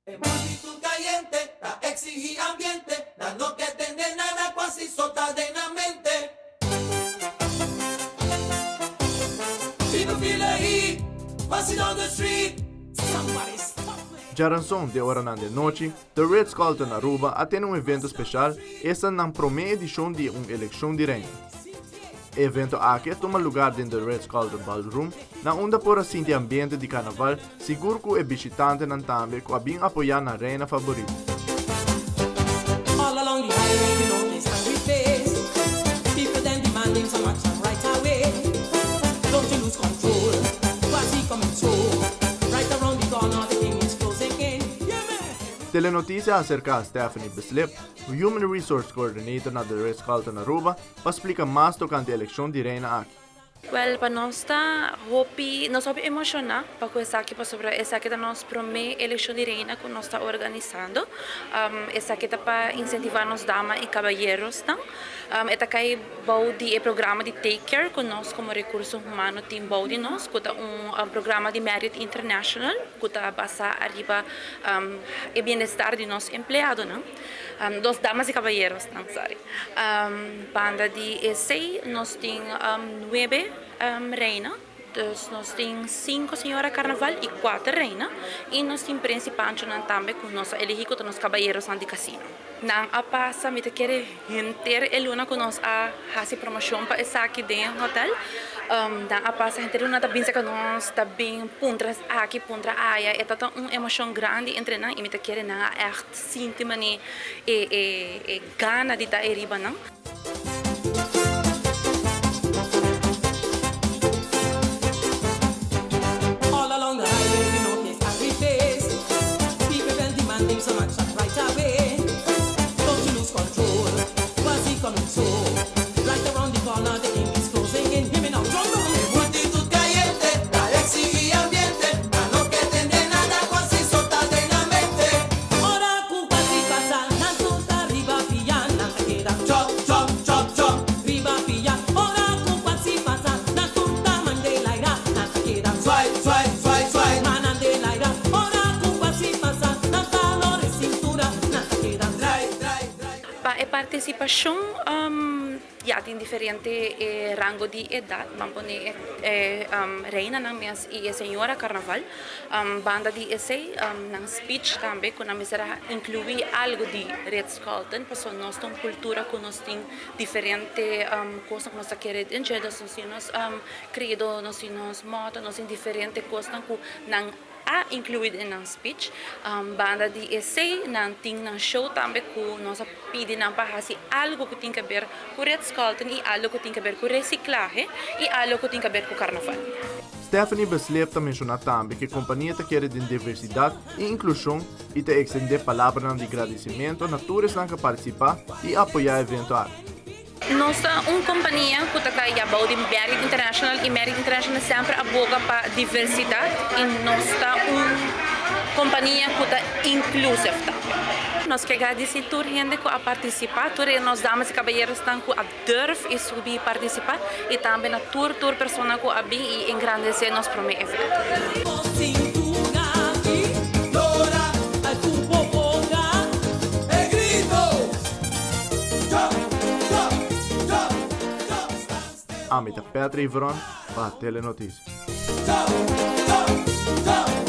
È molto caliente, da exigir ambiente, da no que tener nada quasi sottadeamente. People feel the heat, passing on the street. Somebody stop me. Jaranson de Oranan de Noche, The Ritz-Carlton Aruba atende um evento especial, esta na primeira edição de uma eleição de reina. O evento aqui toma lugar dentro do Ritz-Carlton Ballroom, na onda por assim de ambiente de carnaval, seguro que o visitante não também que bem apoiar na reina favorita. All along the highway, you know this angry face. People then demanding some action right away. Don't you lose control, what's he coming through? Right around the corner, the king is closing in. Yeah, man. Telenotícia acerca de Stephanie Bislip, o Human Resource Coordinator na The Ritz-Carlton Aruba, para explicar mais tocante a eleição de reina aqui. Well, para nós nós hopi emocionar para essa aqui para sobre essa aqui da nossa primeira eleição de reina que nós está organizando. Essa aqui para incentivar nos damas e caballeros, tá? Esta aqui bau de programa de Take Care com nós como recursos humanos tem bau de nós, que é programa de Merit International, que está basa arriba e bem-estar de nós empregados, não? Dos damas e caballeros, não sorry. Banda de ESEI, nós tem 9 reina, nós tem 5 senhora carnaval e 4 reina, e nós tem principante também com nós elegidos com os caballeros de casino. Não a passa, me te quer gente eluna com nós a fazer promoção para essa aqui dentro do hotel. Não a passa, gente eluna também se com nós, também puntra aqui, puntra aia, é tanta uma emoção grande entre nós e me te quer não echt sentir mani e gana de dar eriba não. All along the highway, you know this angry face. People then demanding some action right away. Don't you lose control, what's he coming through? Right around the corner, the king is closing in. Hear me now, drum down. È multitud caliente, da exigir ambiente, da no que tener nada quasi sottadeamente. Ora culpa si passa, na tutta riba pia, na queda. Chop, chop, chop, chop. Riba pia, ora culpa si passa, na tutta mandelaira, na queda. Swipe, swipe, swipe, swipe. Manandelaira, ora culpa si passa, na calore cintura, na queda. Dry, dry, dry. Para a participação tem diferente rango de idade, vamos reina na minhas e senhora carnaval, banda de essay, na speech também, que nós incluir algo de Ritz-Carlton, porque nós temos cultura que nós temos diferente coisas que nós queremos dizer, nós temos credo, nós temos moto, nós temos diferente coisas que não incluído na speech, banda de essay, não tem na show também que nós pedimos para fazer algo que tem a ver com Ritz-Carlton e algo que tem a ver com reciclagem e algo que tem a ver com carnaval. Stephanie Bislip também mencionou também que a companhia quer de diversidade e inclusão e te extender palavras de agradecimento a todos que participar e apoiar o evento. Nós somos uma companhia que está de Merit International e Merit International sempre aboga para diversidade e nós somos uma companhia que está inclusiva também. Nós queremos agradecer a toda a gente que a participar, todas as damas e caballeros que a durf e subir participar e também a toda a pessoa que a bem e engrandecer nosso primeiro evento. Amita Petri Vron para Telenotícias. Chop, chop, chop.